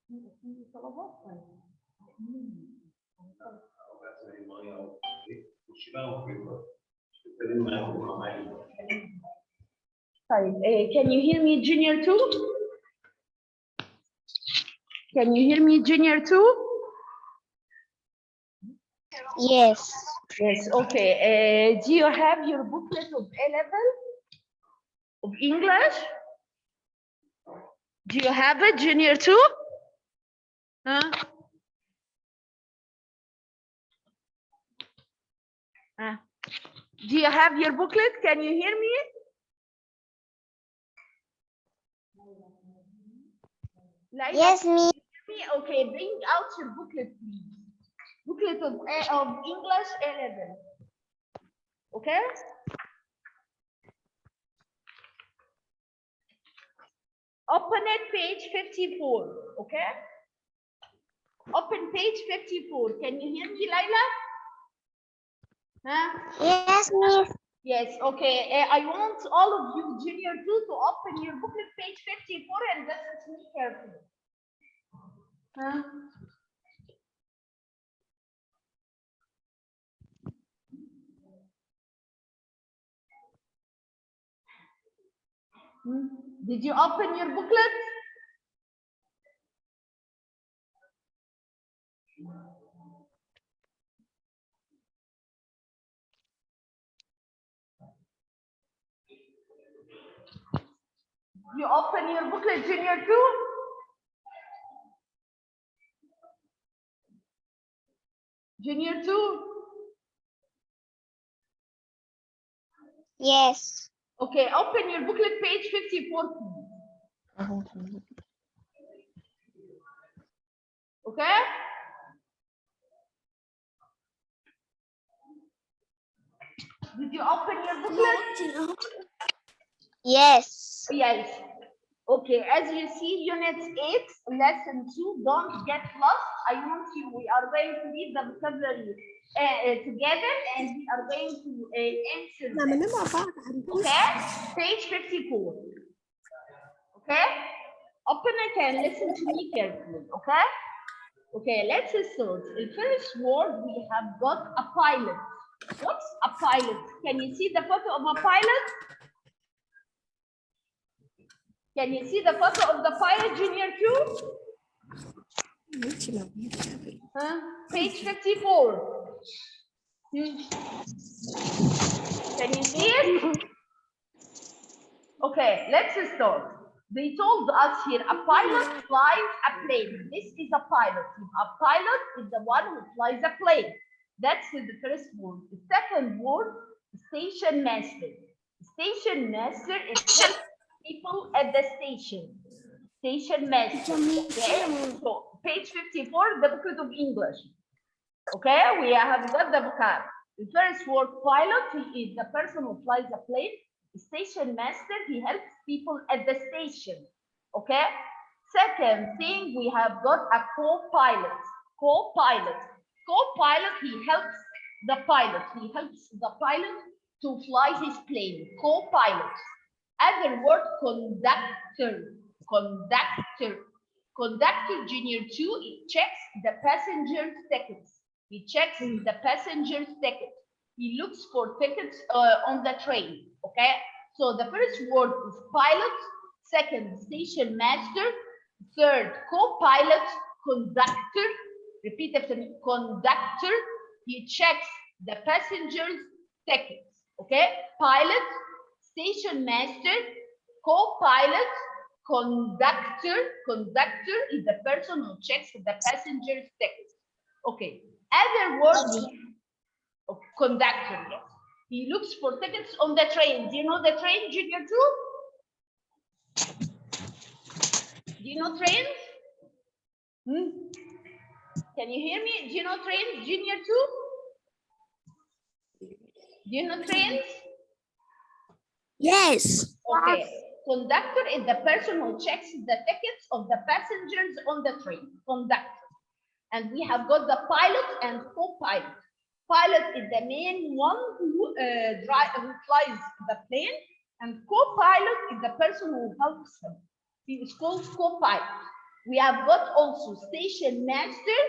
في طلبات طيب. طيب can you hear me junior 2? Can you hear me junior 2? Yes. Yes, okay. Do you have your booklet of A level of English? Do you have it, junior 2? Huh? Do you have your booklet? Can you hear me? Yes, me. Okay, bring out your booklet, please. Booklet of English A level. Okay? Open it, page 54. Okay? Open page 54. Can you hear me, Laila? Huh? Yes, miss. Yes, okay. I want all of you, junior 2, to open your booklet, page 54, and listen to me carefully. Huh? Did you open your booklet? You open your booklet, junior 2? Junior 2? Yes. Okay, open your booklet, page 54, please. Okay? Did you open your booklet? Yes. Yes. Okay, as you see, unit 8, lesson 2, don't get lost. I want you, we are going to read the vocabulary together and we are going to answer them. Okay, page 54. Okay, open it and listen to me carefully. Okay, okay, let's start. The first word, we have got a pilot. What's a pilot? Can you see the photo of a pilot? Can you see the photo of the pilot, junior 2? Page 54. Can you see it? Okay, let's start. They told us here a pilot flies a plane. This is a pilot. A pilot is the one who flies a plane. That's the first word. The second word, station master. Station master is help people at the station. Station master. Okay, so page 54, the booklet of English. Okay, we have got the vocab. The first word, pilot, he is the person who flies a plane. Station master, he helps people at the station. Okay. Second thing, we have got a co-pilot. Co-pilot. Co-pilot, he helps the pilot. He helps the pilot to fly his plane. Co-pilot. Other word, conductor. Conductor. Conductor junior 2, he checks the passenger's tickets. He checks the passenger's ticket. He looks for tickets on the train. Okay, so the first word is pilot, second station master, third co-pilot, conductor. Repeat after me, conductor. He checks the passenger's tickets. Okay, pilot, station master, co-pilot, conductor. Conductor is the person who checks the passenger's tickets. Okay, other words, conductor, yes. He looks for tickets on the train. Do you know the train, junior 2? Do you know trains? Can you hear me? Do you know trains, junior 2? Do you know trains? Yes. Okay. Conductor is the person who checks the tickets of the passengers on the train. Conductor. And we have got the pilot and co-pilot. Pilot is the main one who flies the plane, and co-pilot is the person who helps him. He is called co-pilot. We have got also station master.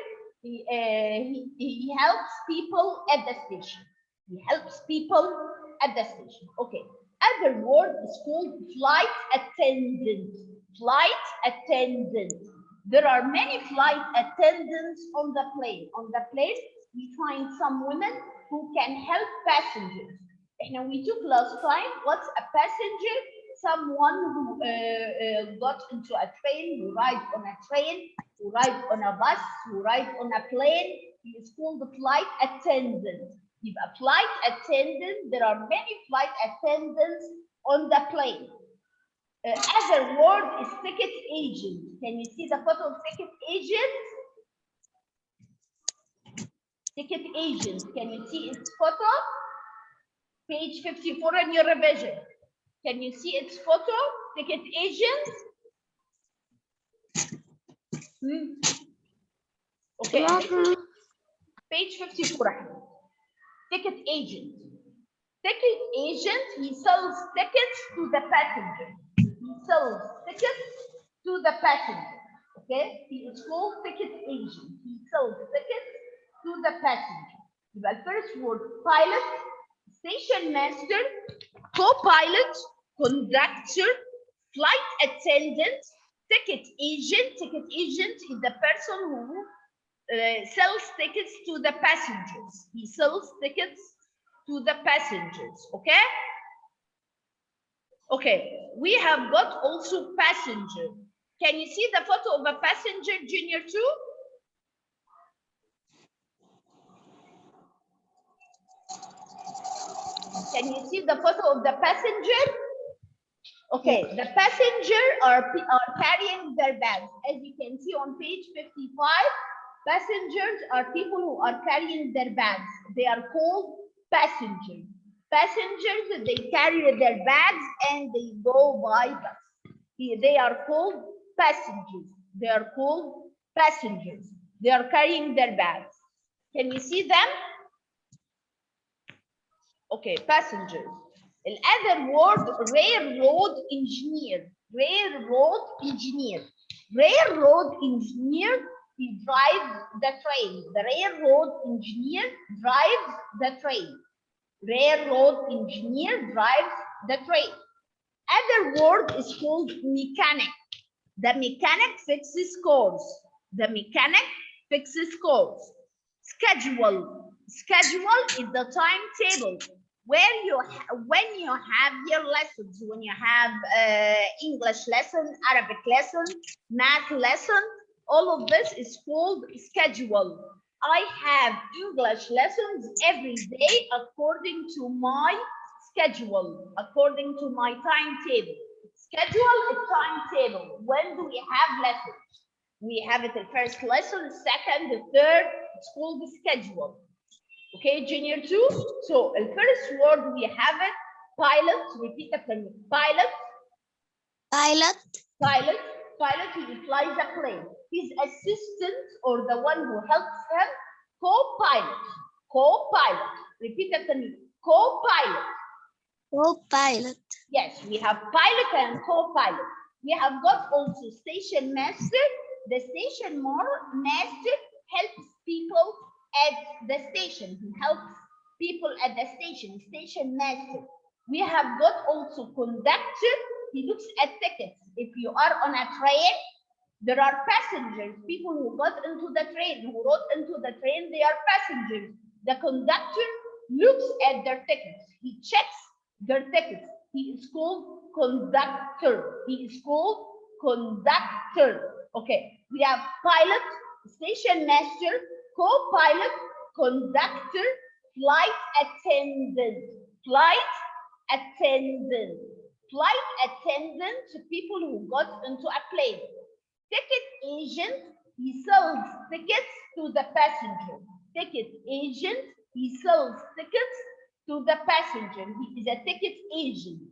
He helps people at the station. He helps people at the station. Okay. Other word is called flight attendant. Flight attendant. There are many flight attendants on the plane. On the plane, we find some women who can help passengers. We took last time what's a passenger? Someone who got into a train, who ride on a train, who ride on a bus, who ride on a plane. He is called the flight attendant. If a flight attendant, there are many flight attendants on the plane. Other word is ticket agent. Can you see the photo of ticket agent? Ticket agent. Can you see its photo? Page 54 in your revision. Can you see its photo? Ticket agent. Okay. Page 54. Ticket agent. Ticket agent, he sells tickets to the passenger. He sells tickets to the passenger. Okay? He is called ticket agent. He sells tickets to the passenger. The first word, pilot, station master, co-pilot, conductor, flight attendant, ticket agent. Ticket agent is the person who sells tickets to the passengers. He sells tickets to the passengers. Okay? Okay. We have got also passenger. Can you see the photo of a passenger, Junior 2? Can you see the photo of the passenger? Okay, the passenger are carrying their bags. As you can see on page 55, passengers are people who are carrying their bags. They are called passengers. Passengers, they carry their bags and they go by bus. They are called passengers. They are called passengers. They are carrying their bags. Can you see them? Okay, passengers. Another word, railroad engineer. Railroad engineer. Railroad engineer, he drives the train. The railroad engineer drives the train. Railroad engineer drives the train. Other word is called mechanic. The mechanic fixes cars. The mechanic fixes cars. Schedule. Schedule is the timetable where when you have your lessons, when you have English lesson, Arabic lesson, math lesson, all of this is called schedule. I have English lessons every day according to my schedule, according to my timetable. Schedule is timetable. When do we have lessons? We have it the first lesson, second, the third. It's called the schedule. Okay, Junior 2. So the first word we have it, pilot. Repeat after me. Pilot. Pilot. Pilot. Pilot, he flies a plane. His assistant or the one who helps him, co-pilot. Co-pilot. Repeat after me. Co-pilot. Co-pilot. Yes, we have pilot and co-pilot. We have got also station master. The station master helps people at the station. He helps people at the station. Station master. We have got also conductor. He looks at tickets. If you are on a train, there are passengers, people who got into the train, who rode into the train, they are passengers. The conductor looks at their tickets. He checks their tickets. He is called conductor. He is called conductor. Okay, we have pilot, station master, co-pilot, conductor, flight attendant. Flight attendant. Flight attendant, people who got into a plane. Ticket agent, he sells tickets to the passenger. Ticket agent, he sells tickets to the passenger. He is a ticket agent.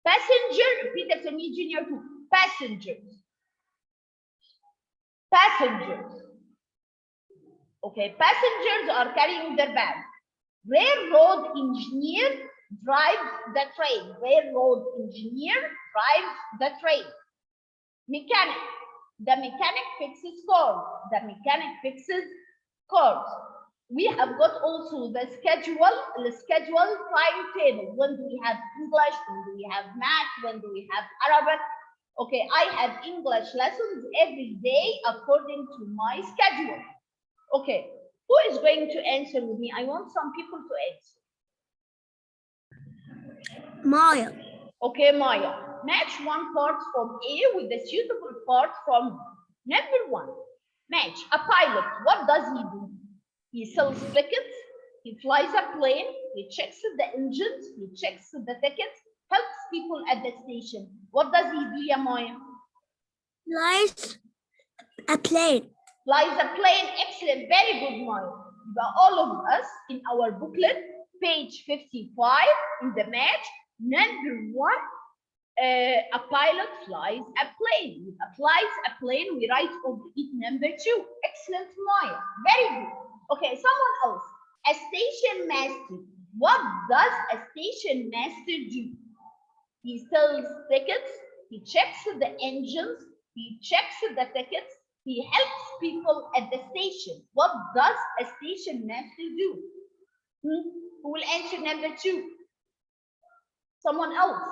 Passenger, repeat after me, Junior 2. Passengers. Passengers. Okay, passengers are carrying their bags. Railroad engineer drives the train. Railroad engineer drives the train. Mechanic. The mechanic fixes cars. The mechanic fixes cars. We have got also the schedule timetable. When do we have English? When do we have math? When do we have Arabic? Okay, I have English lessons every day according to my schedule. Okay, who is going to answer with me? I want some people to answer. Maya. Okay, Maya. Match one part from A with the suitable part from B. Number one, match. A pilot, what does he do? He sells tickets, he flies a plane, he checks the engines, he checks the tickets, helps people at the station. What does he do, ya Maya? Flies a plane. Flies a plane. Excellent. Very good, Maya. But all of us in our booklet, page 55 in the match, number one, a pilot flies a plane. Flies a plane, we write over it number two. Excellent, Maya. Very good. Okay, someone else. A station master. What does a station master do? He sells tickets, he checks the engines, he checks the tickets, he helps people at the station. What does a station master do? Who will answer number two? Someone else?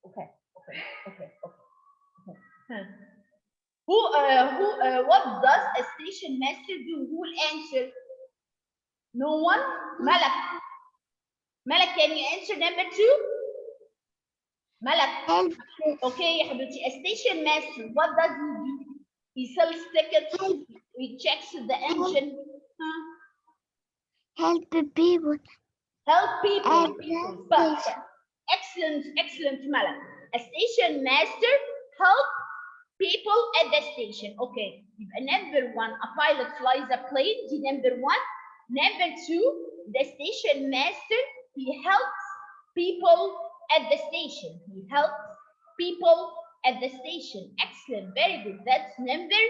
Okay. What does a station master do? Who will answer? No one? Malak. Malak, can you answer number two? Malak. Okay, يا حبيبتي. A station master, what does he do? He sells tickets, he checks the engine. Help people. Help people. Excellent, Malak. A station master help people at the station. Okay. Number one, a pilot flies a plane. Number one. Number two, the station master, he helps people at the station. He helps people at the station. Excellent. Very good. That's number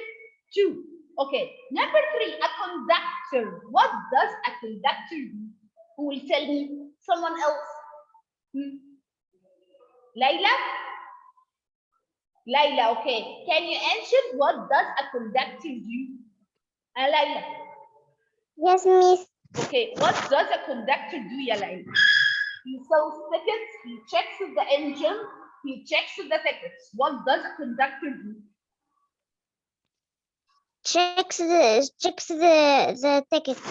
two. Okay. Number three, a conductor. What does a conductor do? Who will tell me? Someone else? Layla? Layla, okay. Can you answer what does a conductor do? Layla. Yes, miss. Okay, what does a conductor do, ya Layla? He sells tickets, he checks the engine, he checks the tickets. What does a conductor do? Checks the ticket. Checks the tickets.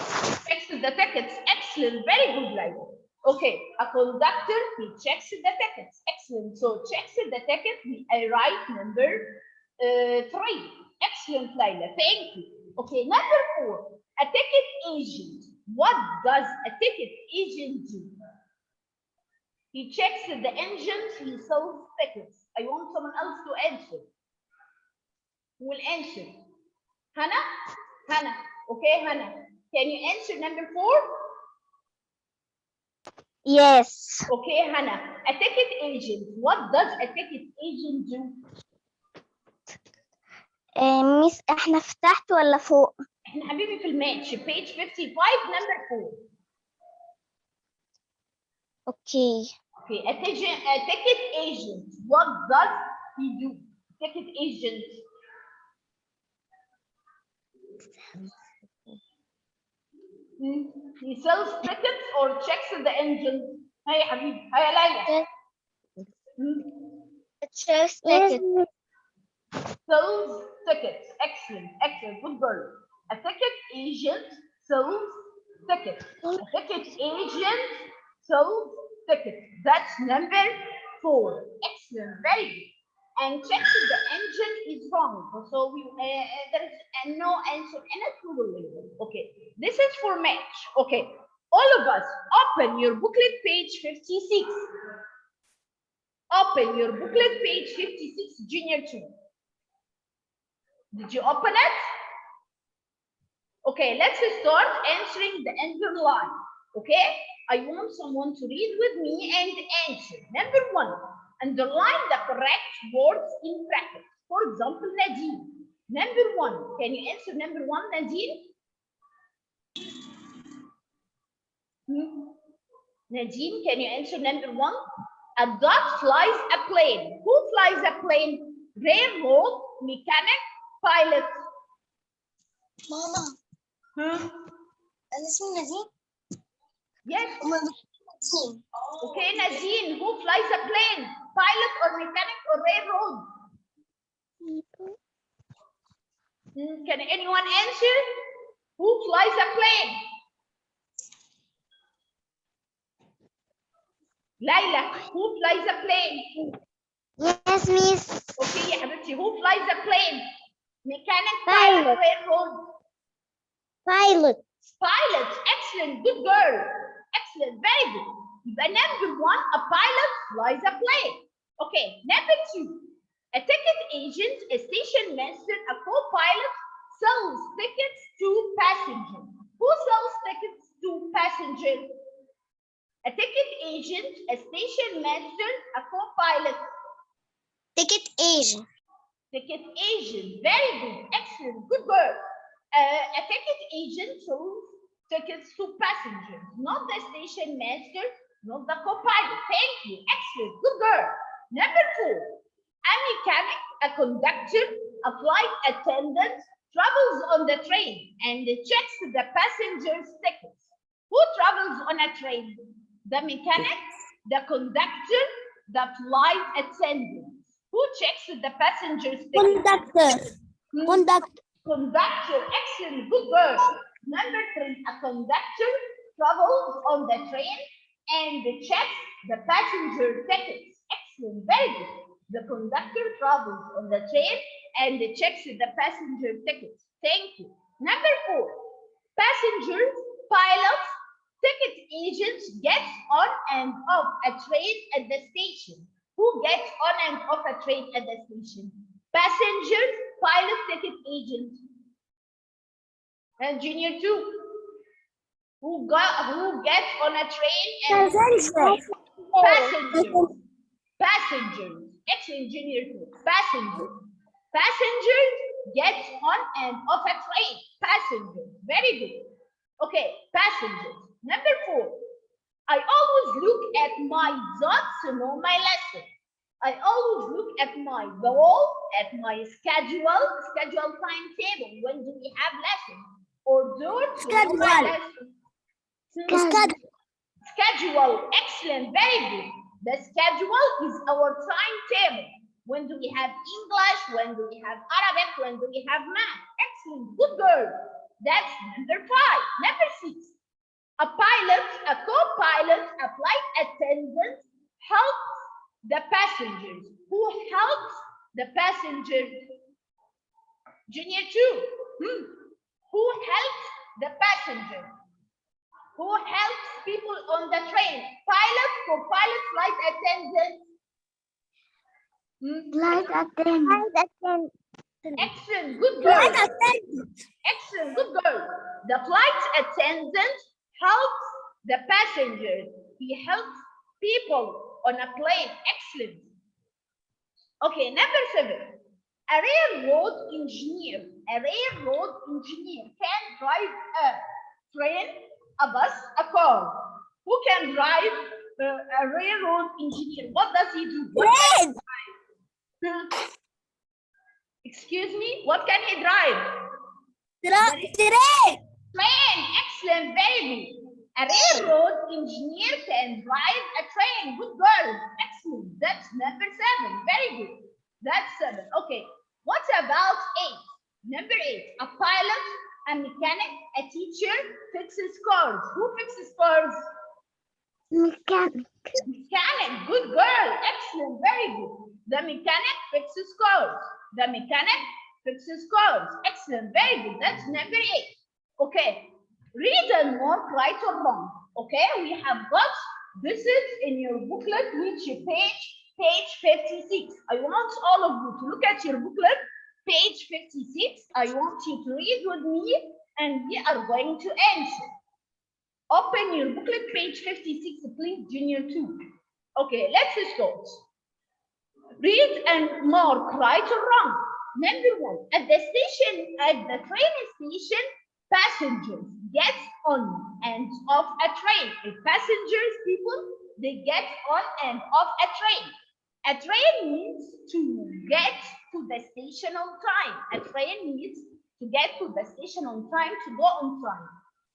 Excellent. Very good, Layla. Okay, a conductor, he checks the tickets. Excellent. So checks the ticket, I write number three. Excellent, Layla. Thank you. Okay, number four, a ticket agent. What does a ticket agent do? He checks the engines, he sells tickets. I want someone else to answer. Who will answer? Hannah? Hannah. Okay, Hannah. Can you answer number four? Yes. Okay, Hannah. A ticket agent. What does a ticket agent do? ميس احنا في تحت ولا فوق؟ احنا حبيبي في الماتش page 55 number 4. Okay. Okay, a ticket agent. What does he do? Ticket agent. He sells tickets or checks the engine. Hey, حبيبي. Hey, Layla. Checks tickets. Sells tickets. Excellent. Good girl. A ticket agent sells tickets. A ticket agent sells tickets. That's number 4. Excellent. Very good. And checks if the engine is wrong. So there is no answer in it. Okay. This is for match. Okay. All of us, open your booklet, page 56. Open your booklet, page 56, Junior 2. Did you open it? Okay, let's start answering the underline. Okay, I want someone to read with me and answer. Number 1, underline the correct words in brackets. For example, Nadine. Number 1, can you answer number 1, Nadine? Nadine, can you answer number 1? A dog flies a plane. Who flies a plane? Railroad, mechanic, pilot. ماما أنا اسمي نادين. Yes. نادين. Okay, Nadine, who flies a plane? Pilot or mechanic or railroad? Can anyone answer? Who flies a plane? Layla, who flies a plane? Yes, Miss. Okay, يا حبيبتي, who flies a plane? Mechanic, Pilot. pilot, railroad. Pilot. Pilot, excellent, good girl. Excellent, very good. But number 1, a pilot flies a plane. Okay, number 2, a ticket agent, a station master, a co-pilot sells tickets to passengers. Who sells tickets to passengers? A ticket agent, a station master, a co-pilot. Ticket agent. Ticket agent, very good, excellent, good girl. A ticket agent sells tickets to passengers, not the station master, not the co-pilot. Thank you, excellent, good girl. Number 4, a mechanic, a conductor, a flight attendant travels on the train and checks the passengers' tickets. Who travels on a train? The mechanic, the conductor, the flight attendant. Who checks the passengers' tickets? Conductor. Conductor. Conductor, excellent, good girl. Number 3, a conductor travels on the train and checks the passenger tickets. Excellent, very good. The conductor travels on the train and checks the passenger tickets. Thank you. Number 4, passengers, pilots, ticket agents gets on and off a train at the station. Who gets on and off a train at the station? Passengers, pilot, ticket agent. And junior 2. Who gets on a train and Passengers. passengers. Passengers. Excellent, junior 2. Passengers. Passengers gets on and off a train. Passengers. Very good. Okay, passengers. Number 4. I always look at my dots to know my lesson. I always look at my wall, at my schedule timetable. When do we have lessons? Or door to know my lesson. Schedule, excellent, very good. The schedule is our timetable. When do we have English? When do we have Arabic? When do we have math? Excellent, good girl. That's number 5. Number 6. A pilot, a co-pilot, a flight attendant helps the passengers. Who helps the passengers? Junior 2. Who helps the passengers? Who helps people on the train? Pilot, co-pilot, flight attendant. Flight attendant. Excellent, good girl. Excellent, good girl. The flight attendant helps the passengers. He helps people on a plane. Excellent. Okay, number 7. A railroad engineer can drive a train, a bus, a car. Who can drive a railroad engineer? What does he do? Excuse me, what can he drive? Train. Train, excellent, very good. A railroad engineer can drive a train. Good girl, excellent. That's number 7, very good. That's 7, okay. What about 8? Number 8, a pilot, a mechanic, a teacher fixes cars. Who fixes cars? Mechanic. Mechanic, good girl, excellent, very good. The mechanic fixes cars. The mechanic fixes cars. Excellent, very good. That's number 8. Okay, read and mark right or wrong. Okay, we have got, this is in your booklet, which page 56. I want all of you to look at your booklet, page 56. I want you to read with me and we are going to answer. Open your booklet, page 56, please, junior 2. Okay, let's start. Read and mark right or wrong. Number 1, at the train station, passengers get on and off a train. If passengers, people, they get on and off a train. A train needs to get to the station on time. A train needs to get to the station on time, to go on time.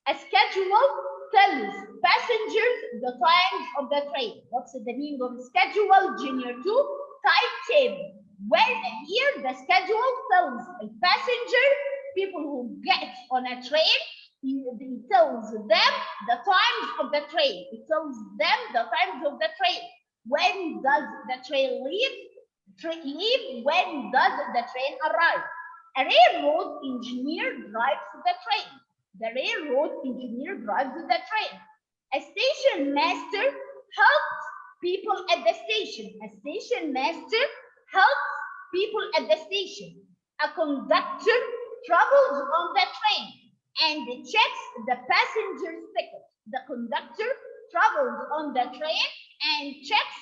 A schedule tells passengers the times of the train. What's the meaning of schedule? Junior 2, timetable. When here the schedule tells a passenger, people who get on a train, it tells them the times of the train. It tells them the times of the train. When does the train leave? When does the train arrive? A railroad engineer drives the train. The railroad engineer drives the train. A station master helps people at the station. A station master helps people at the station. A conductor travels on the train and checks the passenger's ticket. The conductor travels on the train and checks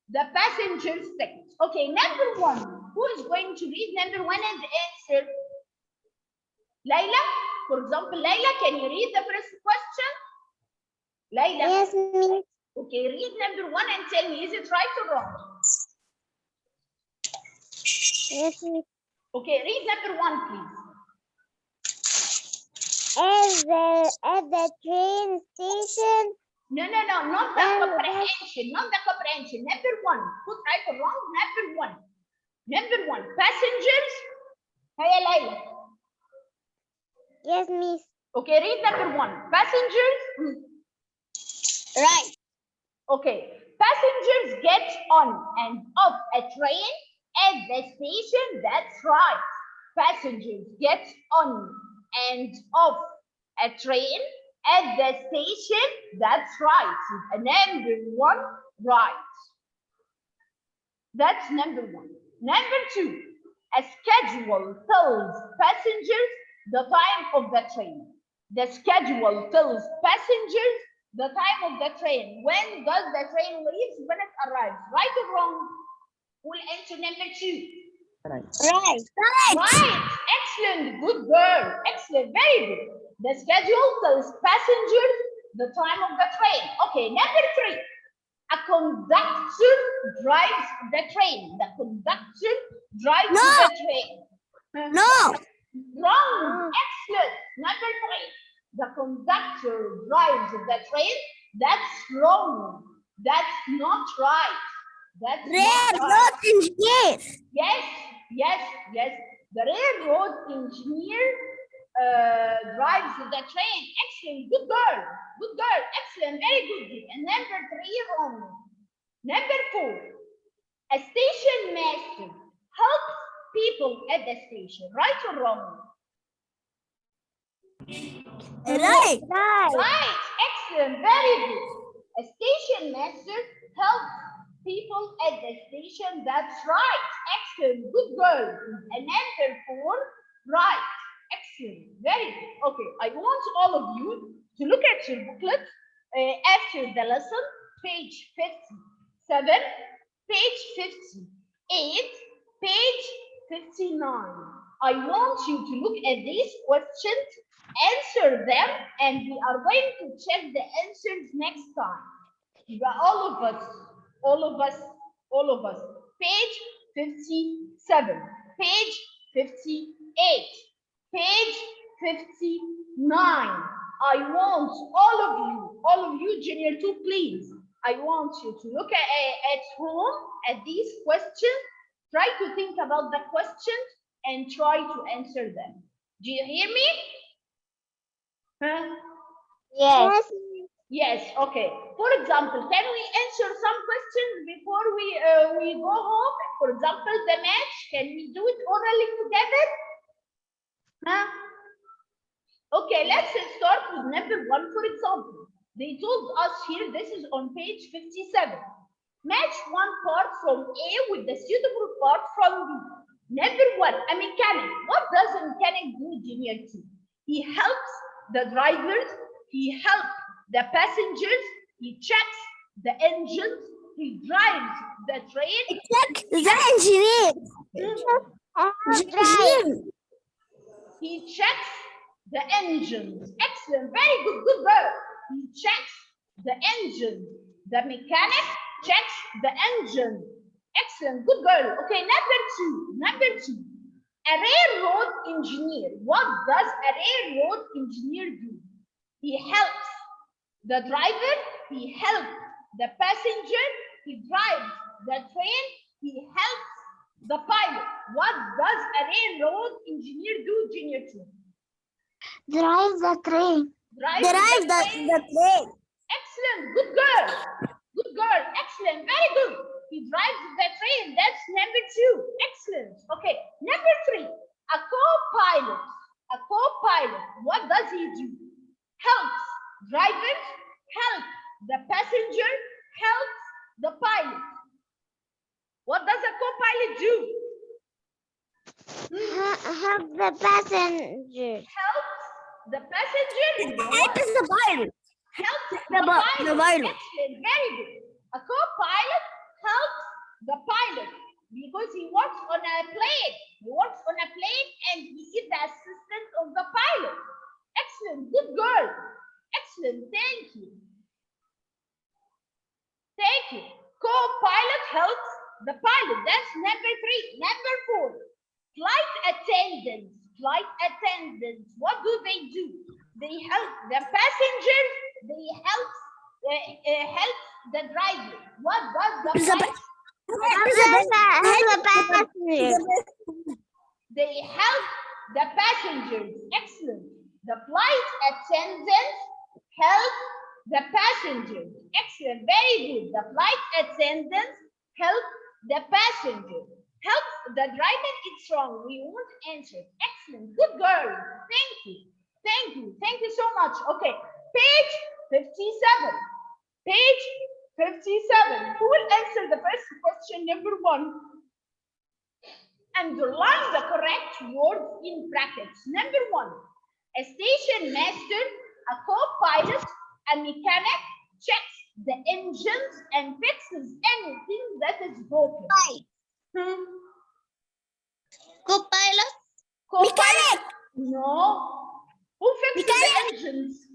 the passenger's ticket. Okay, number 1. Who is going to read number 1 and answer? Layla? For example, Layla, can you read the first question? Layla? Yes, Miss. Okay, read number 1 and tell me, is it right or wrong? Yes, Miss. Okay, read number 1, please. At the train station. No, not the comprehension, not the comprehension. Number 1, put right or wrong, number 1. Number 1, passengers. Hiya, Layla. Yes, Miss. Okay, read number 1. Passengers. Right. Okay, passengers get on and off a train at the station. That's right. Passengers get on and off a train at the station. That's right. Number 1, right. That's number 1. Number 2, a schedule tells passengers the time of the train. The schedule tells passengers the time of the train. When does the train leave? When it arrives. Right or wrong? We'll answer number 2. Right. Right. Excellent. Good girl. Excellent. Very good. The schedule tells passengers the time of the train. Okay, number 3. A conductor drives the train. The conductor drives the train. No. Wrong. Excellent. Number 3. The conductor drives the train. That's wrong. That's not right. That's not right. Yes. Yes. The railroad engineer drives the train. Excellent. Good girl. Excellent. Very good. And number 3, wrong. Number 4. A station master helps people at the station. Right or wrong? Right. Right. Excellent. Very good. A station master helps people at the station. That's right. Excellent. Good girl. And number 4, right. Excellent. Very good. Okay. I want all of you to look at your booklet after the lesson, page 57, page 58, page 59. I want you to look at these questions, answer them, and we are going to check the answers next time. All of us. Page 57, page 58, page 59. I want all of you, junior 2, please. I want you to look at home at these questions. Try to think about the questions and try to answer them. Do you hear me? Huh? Yes. Yes, okay. For example, can we answer some questions before we go home? For example, the match, can we do it orally together? Huh? Okay, let's start with number 1, for example. They told us here, this is on page 57. Match one part from A with the suitable part from B. Number 1, a mechanic. What does a mechanic do, junior 2? He helps the drivers, he helps the passengers, he checks the engines, he drives the train. Check the engineer. He checks the engines. Excellent, very good, good girl. He checks the engine. The mechanic checks the engine. Excellent, good girl. Okay, number two. A railroad engineer. What does a railroad engineer do? He helps the driver, he helps the passenger, he drives the train, he helps the pilot. What does a railroad engineer do, Junior 2? Drive the train. Drive Drive the train. the train. Excellent, good girl. Good girl, excellent, very good. He drives the train. That's number two. Excellent. Okay, number three. A co-pilot. A co-pilot. What does he do? Helps drivers, helps the passenger, helps the pilot. What does a co-pilot do? Help the passenger. Helps the passenger. Help is the pilot. Helps The pilot. Excellent, very good. A co-pilot helps the pilot because he works on a plane. He works on a plane and he is the assistant of the pilot. Excellent, good girl. Excellent, thank you. Thank you. Co-pilot helps the pilot. That's number three. Number four, flight attendants. Flight attendants, what do? They help the passengers. They help the driver. What does the flight? They help the passengers. Excellent. The flight attendants help the passengers. Excellent. Very good. The flight attendants help the passengers. Help the driver. It's wrong. We won't answer. Excellent. Good girl. Thank you. Thank you. Thank you so much. Okay. Page 57. Page 57. Who will answer the first question, number one? Underline the correct words in brackets. Number one, a station master, a co-pilot, a mechanic checks the engines and fixes anything that is broken. Co-pilot. Co-pilot? No. Who fixes the engines?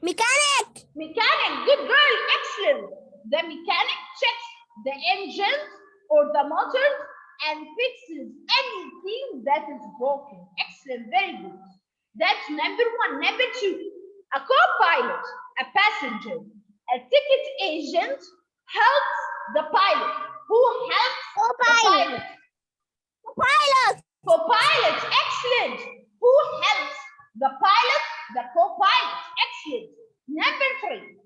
Mechanic. Mechanic. Good girl. Excellent. The mechanic checks the engines or the motors and fixes anything that is broken. Excellent. Very good. That's number one. Number two, a co-pilot, a passenger, a ticket agent helps the pilot. Who helps the pilot? Pilot. Co-pilot. Excellent. Who helps the pilot? The co-pilot. Excellent. Number three,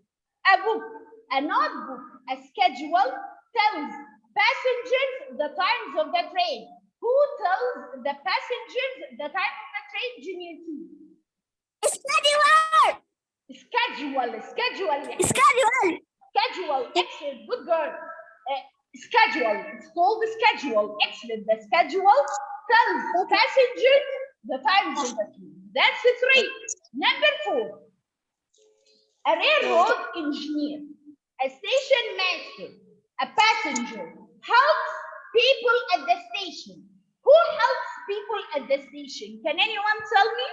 a book, a notebook, a schedule tells passengers the times of the train. Who tells the passengers the time of the train, Junior 2? Schedule. Schedule. Schedule. Schedule. Excellent. Good girl. Schedule. It's called the schedule. Excellent. The schedule tells passengers the times of the train. That's the three. Number four, a railroad engineer, a station master, a passenger helps people at the station. Who helps people at the station? Can anyone tell me?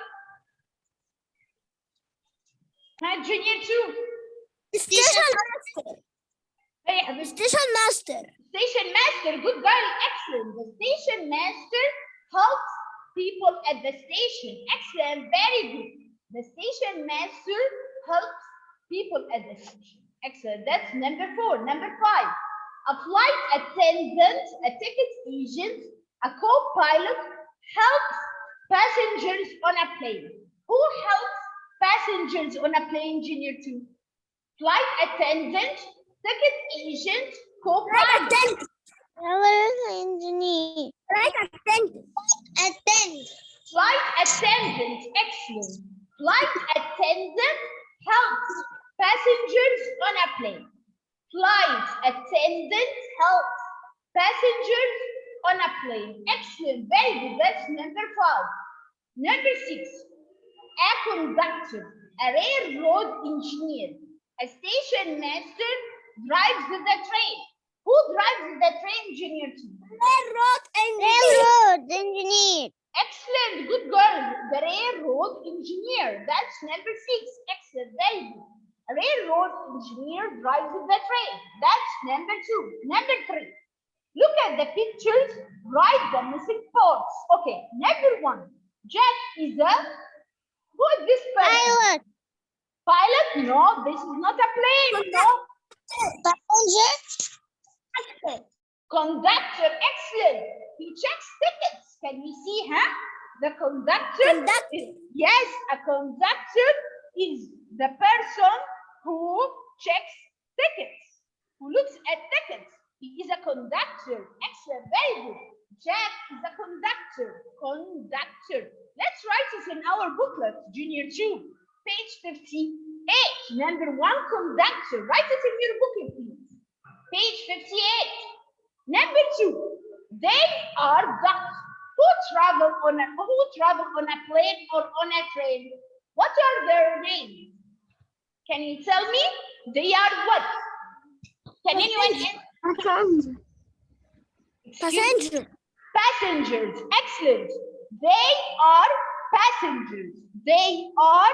Junior 2. Station master. Hey, Station master. Station master, good girl, excellent. The station master helps people at the station. Excellent, very good. The station master helps people at the station. Excellent, that's number four. Number five, a flight attendant, a ticket agent, a co-pilot helps passengers on a plane. Who helps passengers on a plane, Junior 2? Flight attendant, ticket agent, co-pilot. Engineer. Flight attendant, excellent. Flight attendant helps passengers on a plane. Flight attendant helps passengers on a plane. Excellent, very good. That's number five. Number six, a conductor, a railroad engineer, a station master drives the train. Who drives the train, Junior 2? Railroad engineer. Railroad engineer. Excellent, good girl. The railroad railroad engineer. That's number 6. Excellent. Very good. A railroad engineer drives the train. That's number 2. Number 3. Look at the pictures. Write the missing parts. Okay. Number 1. Jack is a. Who is this person? Pilot. Pilot? No, this is not a plane. No. Passenger. Conductor. Excellent. He checks tickets. Can we see, huh? The conductor. Yes, a conductor is the person who checks tickets, who looks at tickets. He is a conductor. Excellent. Very good. Jack is a conductor. Conductor. Let's write it in our booklet, Junior 2, page 58. Number 1, conductor. Write it in your booklet, please. Page 58. Number 2, they are ducks who travel on a plane or on a train. What are their names? Can you tell me? They are what? Can anyone answer? Passenger. Passengers. Excellent. They are passengers. They are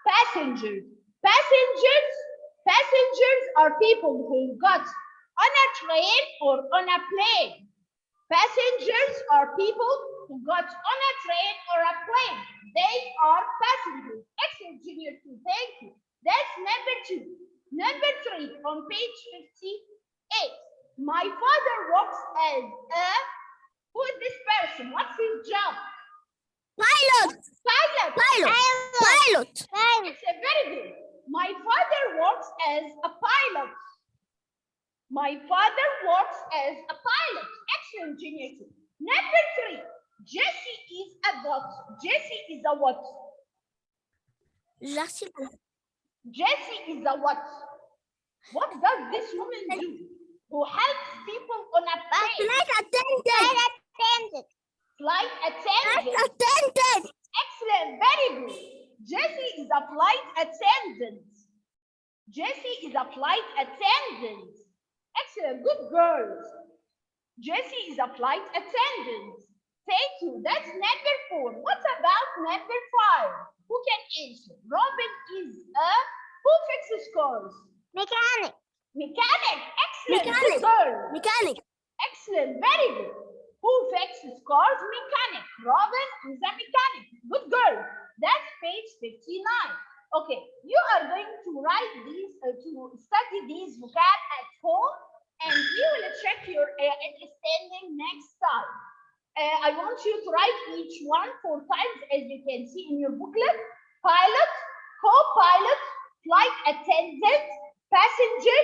passengers. Passengers are people who got on a train or on a plane. Passengers are people who got on a train or a plane. They are passengers. Excellent, Junior 2. Thank you. That's number 2. Number 3 on page 58. My father works as a. Who is this person? What's his job? Pilot. Pilot. Pilot. Excellent, very good. My father works as a pilot. My father works as a pilot. Excellent, Junior 2. Number 3. Jessie is a what? Jessie is a what? Jessie is a what? What does this woman do? Who helps people on a plane? Flight attendant. Flight attendant. Excellent, very good. Jessie is a flight attendant. Jessie is a flight attendant. Excellent, good girls. Jessie is a flight attendant. Thank you. That's number 4. What about number 5? Who can answer? Robin is a. Who fixes cars? Mechanic. Mechanic. Excellent. Mechanic. Good girl. Mechanic. Excellent. Very good. Who fixes cars? Mechanic. Robin is a mechanic. Good girl. That's page 59. Okay. You are going to write these, to study these vocab at home, and you will check your understanding next time. I want you to write each one 4 times, as you can see in your booklet. Pilot, co-pilot, flight attendant, passenger,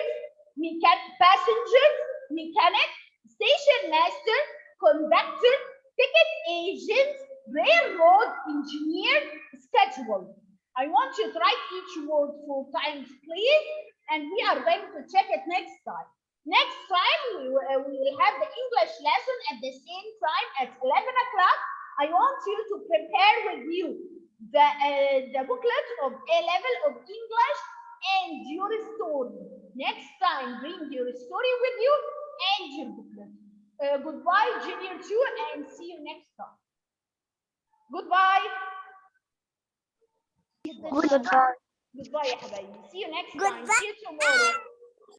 mechanic, station master, conductor, ticket agent, railroad engineer, schedule. I want you to write each word 4 times, please, and we are going to check it next time. Next time, we will have the English lesson at the same time at 11 o'clock. I want you to prepare with you the booklet of A level of English and your story. Next time, bring your story with you and your booklet. Goodbye, Junior 2, and see you next time. Goodbye. Goodbye, ya habibi. See you next time. See you tomorrow.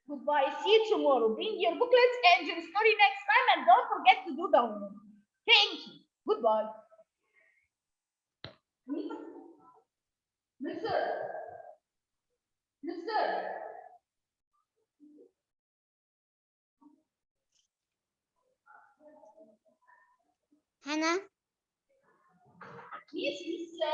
Goodbye. See you tomorrow. Bring your booklets and your story next time, and don't forget to do the homework. Thank you. Goodbye. Mister. Hannah. Yes, mister.